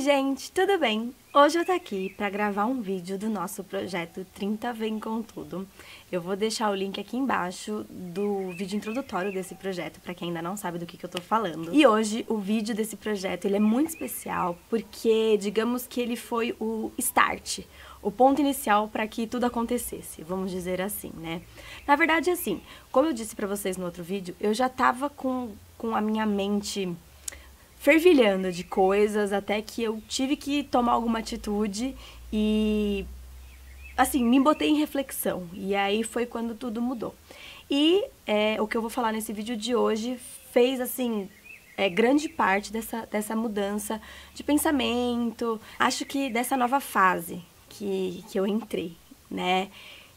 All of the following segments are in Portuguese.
gente, tudo bem? Hoje eu tô aqui pra gravar um vídeo do nosso projeto 30 Vem Com Tudo. Eu vou deixar o link aqui embaixo do vídeo introdutório desse projeto, pra quem ainda não sabe do que eu tô falando. E hoje o vídeo desse projeto ele é muito especial porque, digamos que ele foi o start, o ponto inicial para que tudo acontecesse, vamos dizer assim, né? Na verdade, assim, como eu disse pra vocês no outro vídeo, eu já tava com a minha mente fervilhando de coisas, até que eu tive que tomar alguma atitude e, assim, me botei em reflexão. E aí foi quando tudo mudou. E o que eu vou falar nesse vídeo de hoje fez, assim, grande parte dessa mudança de pensamento. Acho que dessa nova fase que eu entrei, né?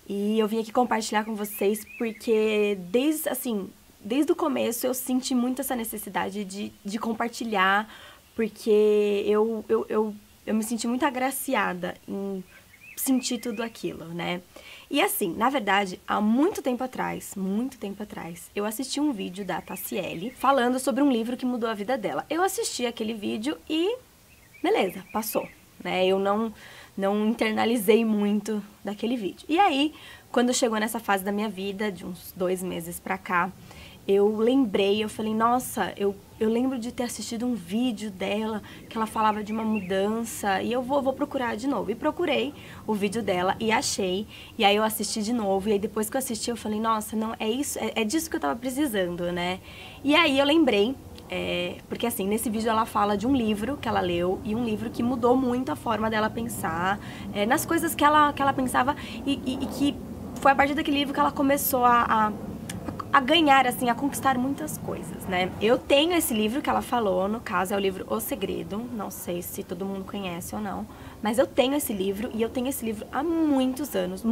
E eu vim aqui compartilhar com vocês porque desde o começo eu senti muito essa necessidade de compartilhar, porque eu me senti muito agraciada em sentir tudo aquilo, né? E assim, na verdade, há muito tempo atrás, eu assisti um vídeo da Tassiele falando sobre um livro que mudou a vida dela. Eu assisti aquele vídeo e beleza, passou, né? Eu não internalizei muito daquele vídeo. E aí, quando chegou nessa fase da minha vida, de uns 2 meses pra cá, eu lembrei, eu falei, nossa, eu lembro de ter assistido um vídeo dela, que ela falava de uma mudança, e eu vou procurar de novo. E procurei o vídeo dela e achei, e aí eu assisti de novo, e aí depois que eu assisti eu falei, nossa, não, é isso, é disso que eu tava precisando, né? E aí eu lembrei, porque assim, nesse vídeo ela fala de um livro que ela leu, e um livro que mudou muito a forma dela pensar, nas coisas que ela pensava, e que foi a partir daquele livro que ela começou a ganhar, assim, a conquistar muitas coisas, né? Eu tenho esse livro que ela falou, no caso é o livro O Segredo, não sei se todo mundo conhece ou não, mas eu tenho esse livro, e eu tenho esse livro há muitos anos,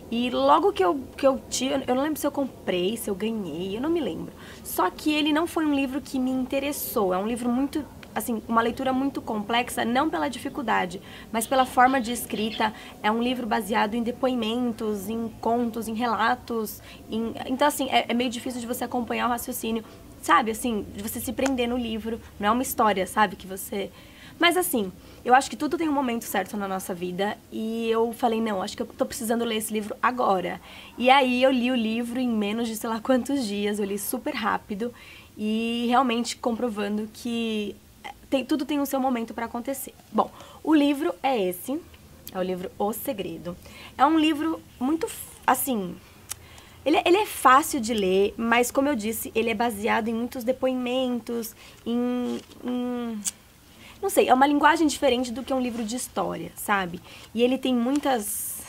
e logo que eu tive, eu não lembro se eu comprei, se eu ganhei, eu não me lembro, só que ele não foi um livro que me interessou, é um livro muito, assim, uma leitura muito complexa, não pela dificuldade, mas pela forma de escrita. É um livro baseado em depoimentos, em contos, em relatos, então assim, é meio difícil de você acompanhar o raciocínio, sabe, assim, de você se prender no livro, não é uma história, sabe, que você... Mas assim, eu acho que tudo tem um momento certo na nossa vida, e eu falei, não, acho que eu tô precisando ler esse livro agora. E aí eu li o livro em menos de sei lá quantos dias, eu li super rápido, e realmente comprovando que tudo tem o seu momento para acontecer. Bom, o livro é esse, é o livro O Segredo. É um livro muito, assim, ele é fácil de ler, mas como eu disse, ele é baseado em muitos depoimentos, não sei, é uma linguagem diferente do que um livro de história, sabe? E ele tem muitas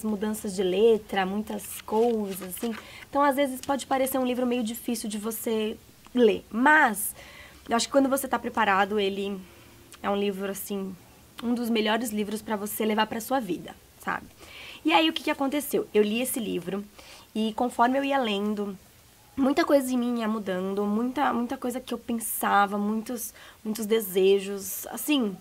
mudanças de letra, muitas coisas, assim. Então, às vezes, pode parecer um livro meio difícil de você ler, mas eu acho que quando você tá preparado, ele é um livro, assim, um dos melhores livros pra você levar pra sua vida, sabe? E aí, o que aconteceu? Eu li esse livro e conforme eu ia lendo, muita coisa em mim ia mudando, muita coisa que eu pensava, muitos desejos, assim,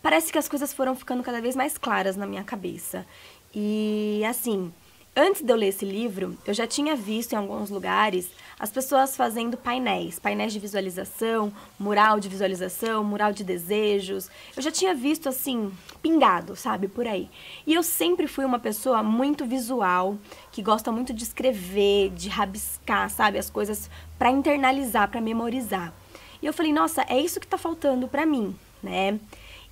parece que as coisas foram ficando cada vez mais claras na minha cabeça. E, assim, antes de eu ler esse livro, eu já tinha visto em alguns lugares as pessoas fazendo painéis de visualização, mural de visualização, mural de desejos. Eu já tinha visto, assim, pingado, sabe, por aí. E eu sempre fui uma pessoa muito visual, que gosta muito de escrever, de rabiscar, sabe, as coisas pra internalizar, pra memorizar. E eu falei, nossa, é isso que tá faltando pra mim, né?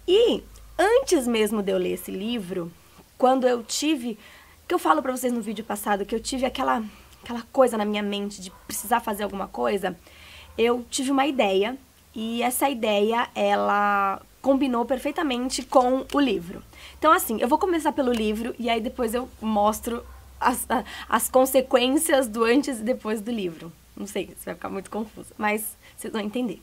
E antes mesmo de eu ler esse livro, quando eu tive... que eu falo pra vocês no vídeo passado, que eu tive aquela coisa na minha mente de precisar fazer alguma coisa, eu tive uma ideia, e essa ideia, ela combinou perfeitamente com o livro. Então, assim, eu vou começar pelo livro, e aí depois eu mostro as consequências do antes e depois do livro. Não sei se vai ficar muito confuso, mas vocês vão entender.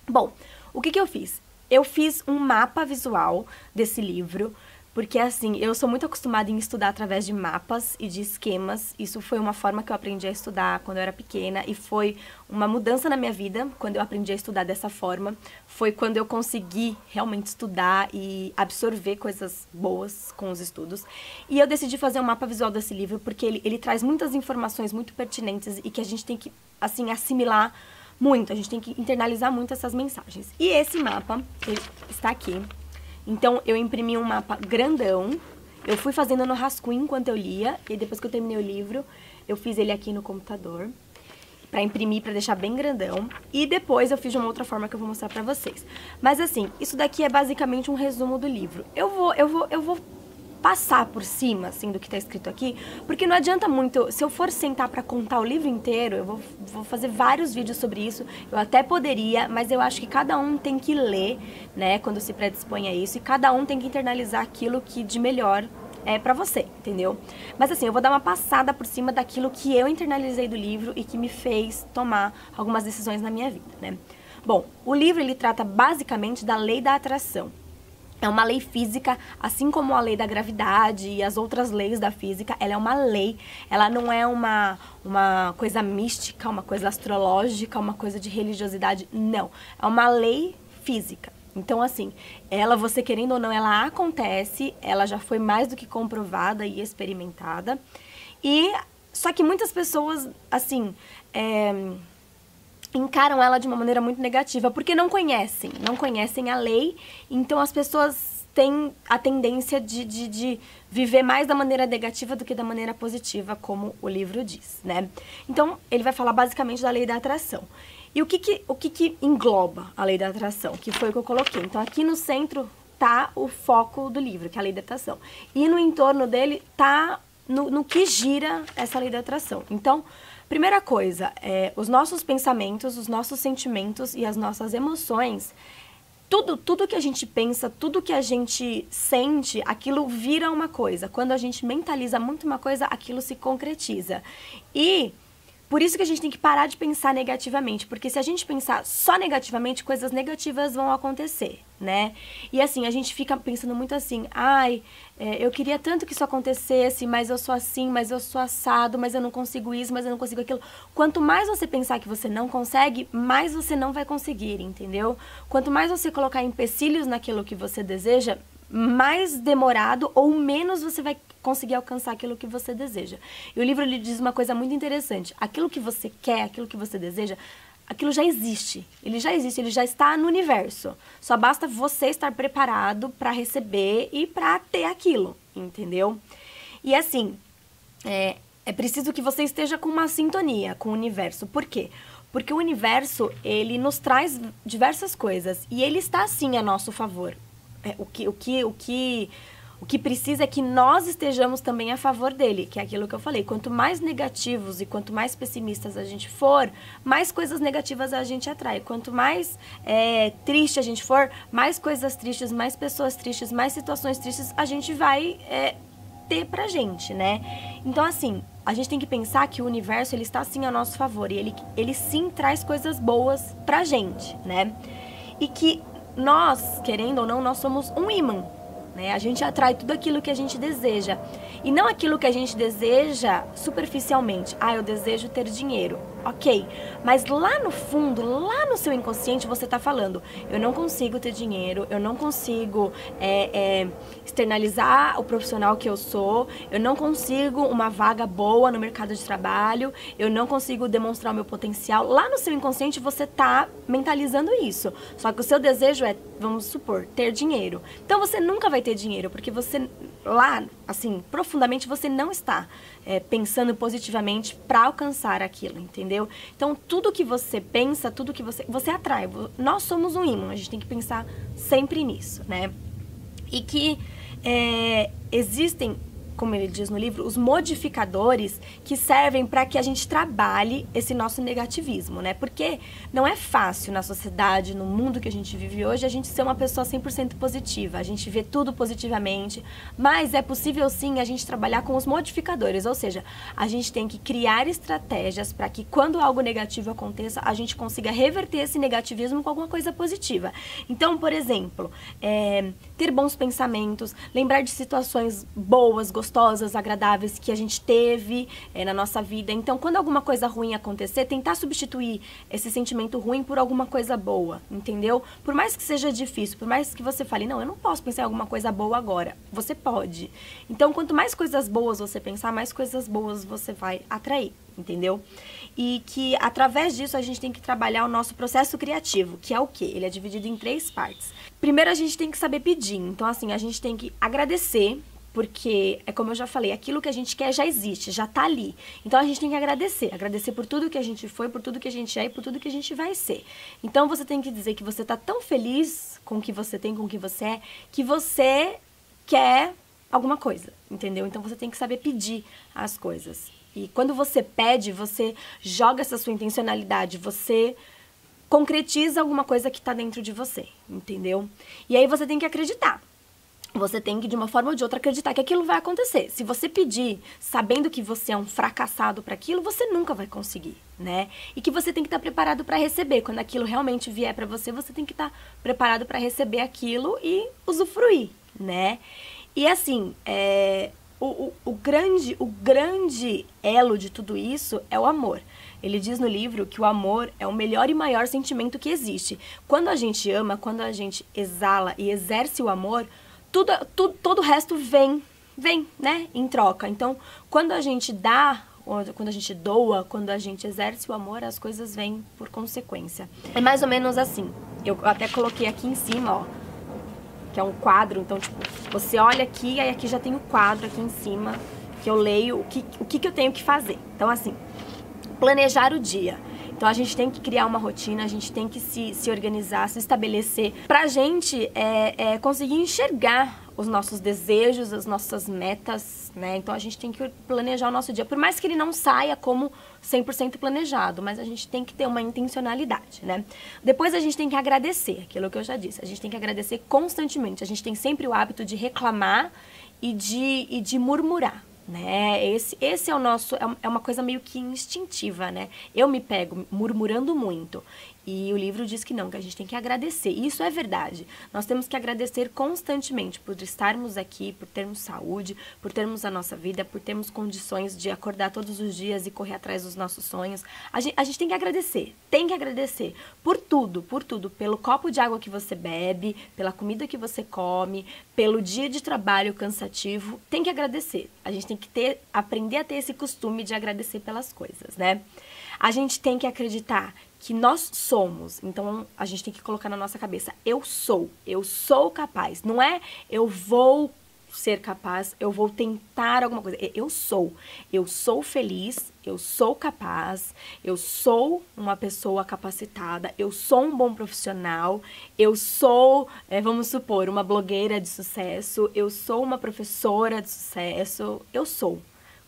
Bom, o que eu fiz? Eu fiz um mapa visual desse livro, porque, assim, eu sou muito acostumada em estudar através de mapas e de esquemas. Isso foi uma forma que eu aprendi a estudar quando eu era pequena e foi uma mudança na minha vida quando eu aprendi a estudar dessa forma. Foi quando eu consegui realmente estudar e absorver coisas boas com os estudos. E eu decidi fazer um mapa visual desse livro porque ele traz muitas informações muito pertinentes e que a gente tem que, assim, assimilar Muito, a gente tem que internalizar muito essas mensagens. E esse mapa, ele está aqui. Então, eu imprimi um mapa grandão, eu fui fazendo no rascunho enquanto eu lia, e depois que eu terminei o livro, eu fiz ele aqui no computador, pra imprimir, pra deixar bem grandão, e depois eu fiz de uma outra forma que eu vou mostrar pra vocês. Mas assim, isso daqui é basicamente um resumo do livro. Eu vou passar por cima, assim, do que tá escrito aqui, porque não adianta muito, se eu for sentar pra contar o livro inteiro, eu vou fazer vários vídeos sobre isso, eu até poderia, mas eu acho que cada um tem que ler, né, quando se predispõe a isso, e cada um tem que internalizar aquilo que de melhor é pra você, entendeu? Mas assim, eu vou dar uma passada por cima daquilo que eu internalizei do livro e que me fez tomar algumas decisões na minha vida, né? Bom, o livro, ele trata basicamente da lei da atração. É uma lei física, assim como a lei da gravidade e as outras leis da física, ela é uma lei, ela não é uma coisa mística, uma coisa astrológica, uma coisa de religiosidade, não. É uma lei física. Então, assim, ela, você querendo ou não, ela acontece, ela já foi mais do que comprovada e experimentada. E, só que muitas pessoas, assim, encaram ela de uma maneira muito negativa, porque não conhecem a lei, então as pessoas têm a tendência de viver mais da maneira negativa do que da maneira positiva, como o livro diz, né? Então, ele vai falar basicamente da lei da atração. E o que engloba a lei da atração, que foi o que eu coloquei. Então, aqui no centro tá o foco do livro, que é a lei da atração. E no entorno dele tá no que gira essa lei da atração. Então, primeira coisa, os nossos pensamentos, os nossos sentimentos e as nossas emoções, tudo que a gente pensa, tudo que a gente sente, aquilo vira uma coisa. Quando a gente mentaliza muito uma coisa, aquilo se concretiza. E por isso que a gente tem que parar de pensar negativamente, porque se a gente pensar só negativamente, coisas negativas vão acontecer, né? E assim, a gente fica pensando muito assim, ai, eu queria tanto que isso acontecesse, mas eu sou assim, mas eu sou assado, mas eu não consigo isso, mas eu não consigo aquilo. Quanto mais você pensar que você não consegue, mais você não vai conseguir, entendeu? Quanto mais você colocar empecilhos naquilo que você deseja, mais demorado ou menos você vai conseguir alcançar aquilo que você deseja. E o livro, ele diz uma coisa muito interessante. Aquilo que você quer, aquilo que você deseja, aquilo já existe. Ele já existe, ele já está no universo. Só basta você estar preparado para receber e para ter aquilo, entendeu? E assim, é preciso que você esteja com uma sintonia com o universo. Por quê? Porque o universo, ele nos traz diversas coisas e ele está, sim, a nosso favor. O que precisa é que nós estejamos também a favor dele, que é aquilo que eu falei. Quanto mais negativos e quanto mais pessimistas a gente for, mais coisas negativas a gente atrai. Quanto mais triste a gente for, mais coisas tristes, mais pessoas tristes, mais situações tristes a gente vai ter pra gente, né? Então, assim, a gente tem que pensar que o universo, ele está sim a nosso favor e ele sim traz coisas boas pra gente, né? E que nós, querendo ou não, nós somos um ímã, né? A gente atrai tudo aquilo que a gente deseja. E não aquilo que a gente deseja superficialmente. Ah, eu desejo ter dinheiro. Ok, mas lá no fundo, lá no seu inconsciente, você tá falando, eu não consigo ter dinheiro, eu não consigo externalizar o profissional que eu sou, eu não consigo uma vaga boa no mercado de trabalho, eu não consigo demonstrar o meu potencial. Lá no seu inconsciente, você tá mentalizando isso. Só que o seu desejo é, vamos supor, ter dinheiro. Então, você nunca vai ter dinheiro, porque você, lá, assim, profundamente, você não está pensando positivamente para alcançar aquilo, entendeu? Então, tudo que você pensa, tudo que você atrai. Nós somos um ímã, a gente tem que pensar sempre nisso, né? E que existem, como ele diz no livro, os modificadores que servem para que a gente trabalhe esse nosso negativismo, né? Porque não é fácil na sociedade, no mundo que a gente vive hoje, a gente ser uma pessoa 100% positiva, a gente vê tudo positivamente, mas é possível sim a gente trabalhar com os modificadores, ou seja, a gente tem que criar estratégias para que quando algo negativo aconteça, a gente consiga reverter esse negativismo com alguma coisa positiva. Então, por exemplo, ter bons pensamentos, lembrar de situações boas, gostosas, agradáveis que a gente teve na nossa vida. Então, quando alguma coisa ruim acontecer, tentar substituir esse sentimento ruim por alguma coisa boa, entendeu? Por mais que seja difícil, por mais que você fale, não, eu não posso pensar em alguma coisa boa agora. Você pode. Então, quanto mais coisas boas você pensar, mais coisas boas você vai atrair, entendeu? E que através disso a gente tem que trabalhar o nosso processo criativo, que é o quê? Ele é dividido em 3 partes. Primeiro a gente tem que saber pedir, então assim, a gente tem que agradecer, porque é como eu já falei, aquilo que a gente quer já existe, já tá ali. Então a gente tem que agradecer por tudo que a gente foi, por tudo que a gente é e por tudo que a gente vai ser. Então você tem que dizer que você tá tão feliz com o que você tem, com o que você é, que você quer alguma coisa, entendeu? Então você tem que saber pedir as coisas. E quando você pede, você joga essa sua intencionalidade, você concretiza alguma coisa que tá dentro de você, entendeu? E aí você tem que acreditar. Você tem que, de uma forma ou de outra, acreditar que aquilo vai acontecer. Se você pedir sabendo que você é um fracassado para aquilo, você nunca vai conseguir, né? E que você tem que estar preparado para receber. Quando aquilo realmente vier para você, você tem que estar preparado para receber aquilo e usufruir, né? E assim, o grande elo de tudo isso é o amor. Ele diz no livro que o amor é o melhor e maior sentimento que existe. Quando a gente ama, quando a gente exala e exerce o amor, todo o resto vem, né, em troca. Então, quando a gente dá, quando a gente doa, quando a gente exerce o amor, as coisas vêm por consequência. É mais ou menos assim. Eu até coloquei aqui em cima, ó, que é um quadro. Então, tipo, você olha aqui, aí aqui já tem o quadro aqui em cima, que eu leio o que eu tenho que fazer. Então, assim, planejar o dia. Então a gente tem que criar uma rotina, a gente tem que se organizar, se estabelecer pra gente conseguir enxergar os nossos desejos, as nossas metas, né? Então a gente tem que planejar o nosso dia, por mais que ele não saia como 100% planejado, mas a gente tem que ter uma intencionalidade, né? Depois a gente tem que agradecer, aquilo que eu já disse, a gente tem que agradecer constantemente, a gente tem sempre o hábito de reclamar e de murmurar, né? Esse é o nosso, é uma coisa meio que instintiva, né? Eu me pego murmurando muito. E o livro diz que não, que a gente tem que agradecer. E isso é verdade. Nós temos que agradecer constantemente por estarmos aqui, por termos saúde, por termos a nossa vida, por termos condições de acordar todos os dias e correr atrás dos nossos sonhos. A gente tem que agradecer por tudo, pelo copo de água que você bebe, pela comida que você come, pelo dia de trabalho cansativo. Tem que agradecer. A gente tem que aprender a ter esse costume de agradecer pelas coisas, né? A gente tem que acreditar que nós somos. Então, a gente tem que colocar na nossa cabeça, eu sou capaz. Não é eu vou ser capaz, eu vou tentar alguma coisa. Eu sou feliz, eu sou capaz, eu sou uma pessoa capacitada, eu sou um bom profissional, eu sou, vamos supor, uma blogueira de sucesso, eu sou uma professora de sucesso, eu sou.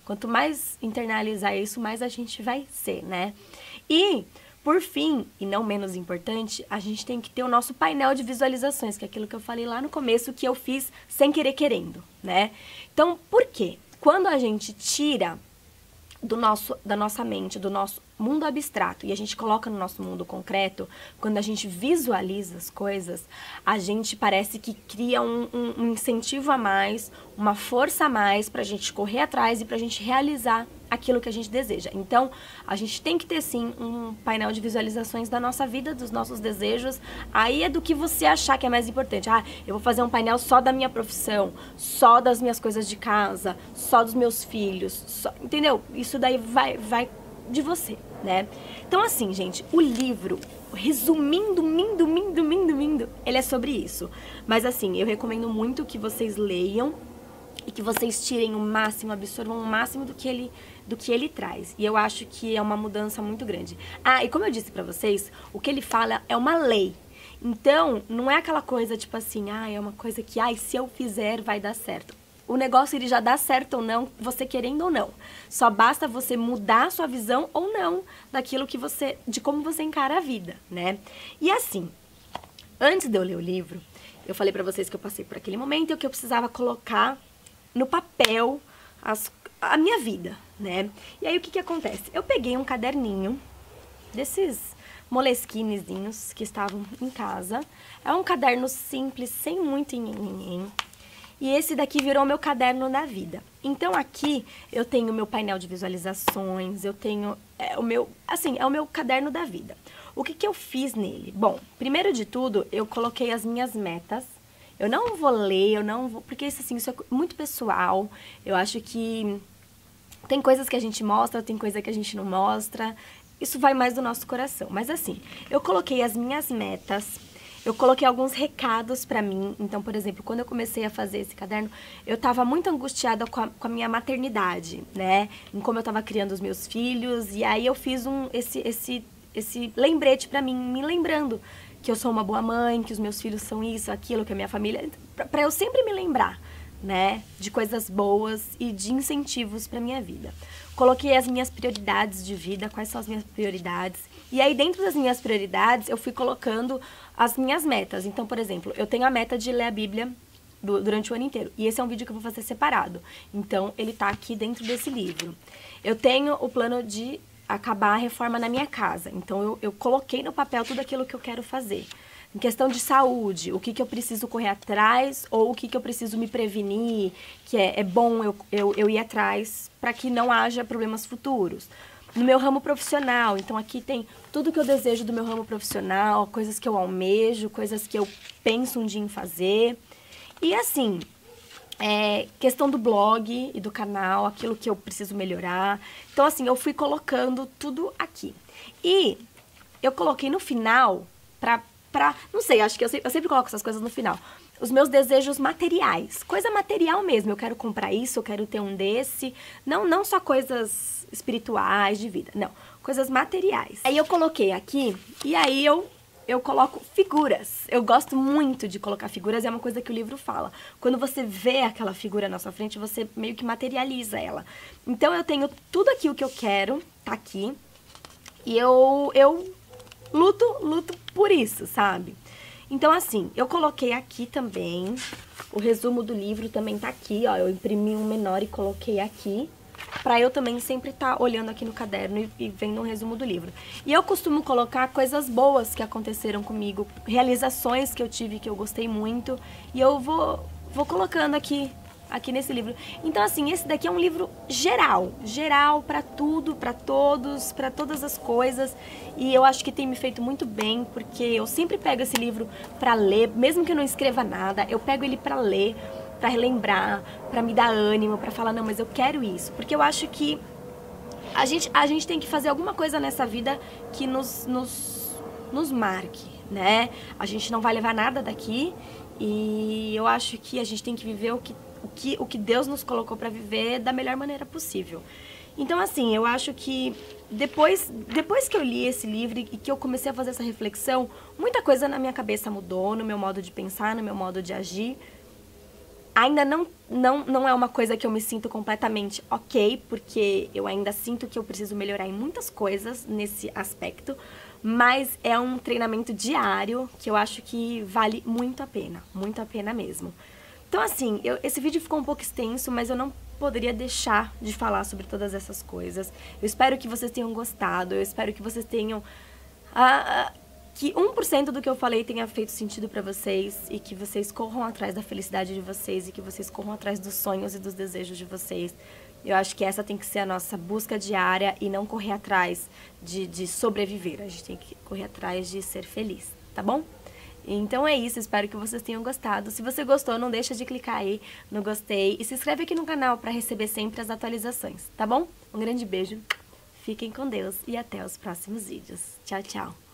Quanto mais internalizar isso, mais a gente vai ser, né? E, por fim, e não menos importante, a gente tem que ter o nosso painel de visualizações, que é aquilo que eu falei lá no começo, que eu fiz sem querer querendo, né? Então, por quê? Quando a gente tira da nossa mente, do nosso mundo abstrato, e a gente coloca no nosso mundo concreto, quando a gente visualiza as coisas, a gente parece que cria um incentivo a mais, uma força a mais pra gente correr atrás e pra gente realizar aquilo que a gente deseja. Então, a gente tem que ter, sim, um painel de visualizações da nossa vida, dos nossos desejos. Aí é do que você achar que é mais importante. Ah, eu vou fazer um painel só da minha profissão, só das minhas coisas de casa, só dos meus filhos, só, entendeu? Isso daí vai de você, né? Então, assim, gente, o livro, resumindo, ele é sobre isso. Mas, assim, eu recomendo muito que vocês leiam e que vocês tirem o máximo, absorvam o máximo do que ele traz. E eu acho que é uma mudança muito grande. Ah, e como eu disse pra vocês, o que ele fala é uma lei. Então, não é aquela coisa tipo assim, é uma coisa que, se eu fizer vai dar certo. O negócio, ele já dá certo ou não, você querendo ou não. Só basta você mudar a sua visão ou não daquilo de como você encara a vida, né? E assim, antes de eu ler o livro, eu falei pra vocês que eu passei por aquele momento e que eu precisava colocar no papel a minha vida, né? E aí, o que acontece? Eu peguei um caderninho desses Moleskinezinhos que estavam em casa. É um caderno simples, sem muito nhenhenhen. E esse daqui virou meu caderno da vida. Então, aqui eu tenho o meu painel de visualizações, eu tenho é o meu caderno da vida. O que eu fiz nele? Bom, primeiro de tudo, eu coloquei as minhas metas. Eu não vou ler, porque isso é muito pessoal. Eu acho que Tem coisas que a gente mostra, tem coisa que a gente não mostra. Isso vai mais do nosso coração. Mas assim, eu coloquei as minhas metas, eu coloquei alguns recados pra mim. Então, por exemplo, quando eu comecei a fazer esse caderno, eu tava muito angustiada com a minha maternidade, né? Em como eu tava criando os meus filhos. E aí eu fiz esse lembrete pra mim, me lembrando que eu sou uma boa mãe, que os meus filhos são isso, aquilo, que a minha família... Pra eu sempre me lembrar, né? De coisas boas e de incentivos pra minha vida. Coloquei as minhas prioridades de vida, quais são as minhas prioridades. E aí, dentro das minhas prioridades, eu fui colocando as minhas metas. Então, por exemplo, eu tenho a meta de ler a Bíblia durante o ano inteiro. E esse é um vídeo que eu vou fazer separado. Então, ele tá aqui dentro desse livro. Eu tenho o plano de acabar a reforma na minha casa. Então, eu coloquei no papel tudo aquilo que eu quero fazer. Em questão de saúde, o que eu preciso correr atrás ou o que eu preciso me prevenir, que é bom eu ir atrás para que não haja problemas futuros. No meu ramo profissional, então aqui tem tudo que eu desejo do meu ramo profissional, coisas que eu almejo, coisas que eu penso um dia em fazer. E assim, questão do blog e do canal, aquilo que eu preciso melhorar. Então assim, eu fui colocando tudo aqui. E eu coloquei no final não sei, acho que eu sempre coloco essas coisas no final. Os meus desejos materiais, coisa material mesmo. Eu quero comprar isso, eu quero ter um desse. Não só coisas espirituais de vida, não. Coisas materiais. Aí eu coloquei aqui, e aí eu coloco figuras. Eu gosto muito de colocar figuras, é uma coisa que o livro fala. Quando você vê aquela figura na sua frente, você meio que materializa ela. Então eu tenho tudo aqui o que eu quero, tá aqui. E eu luto por isso, sabe? Então, assim, eu coloquei aqui também, o resumo do livro também tá aqui, ó, eu imprimi um menor e coloquei aqui, pra eu também sempre estar olhando aqui no caderno e vendo um resumo do livro. E eu costumo colocar coisas boas que aconteceram comigo, realizações que eu tive que eu gostei muito, e eu vou colocando aqui nesse livro. Então, assim, esse daqui é um livro geral pra tudo, pra todos, pra todas as coisas. E eu acho que tem me feito muito bem, porque eu sempre pego esse livro pra ler, mesmo que eu não escreva nada, eu pego ele pra ler, pra relembrar, pra me dar ânimo, pra falar, não, mas eu quero isso. Porque eu acho que a gente tem que fazer alguma coisa nessa vida que nos marque, né? A gente não vai levar nada daqui e eu acho que a gente tem que viver o que Deus nos colocou para viver da melhor maneira possível. Então, assim, eu acho que depois que eu li esse livro e que eu comecei a fazer essa reflexão, muita coisa na minha cabeça mudou, no meu modo de pensar, no meu modo de agir. Ainda não é uma coisa que eu me sinto completamente ok, porque eu ainda sinto que eu preciso melhorar em muitas coisas nesse aspecto, mas é um treinamento diário que eu acho que vale muito a pena mesmo. Então, assim, esse vídeo ficou um pouco extenso, mas eu não poderia deixar de falar sobre todas essas coisas. Eu espero que vocês tenham gostado, eu espero que vocês tenham... que 1% do que eu falei tenha feito sentido pra vocês e que vocês corram atrás da felicidade de vocês e que vocês corram atrás dos sonhos e dos desejos de vocês. Eu acho que essa tem que ser a nossa busca diária e não correr atrás de sobreviver. A gente tem que correr atrás de ser feliz, tá bom? Então é isso, espero que vocês tenham gostado. Se você gostou, não deixa de clicar aí no gostei e se inscreve aqui no canal para receber sempre as atualizações, tá bom? Um grande beijo, fiquem com Deus e até os próximos vídeos. Tchau, tchau!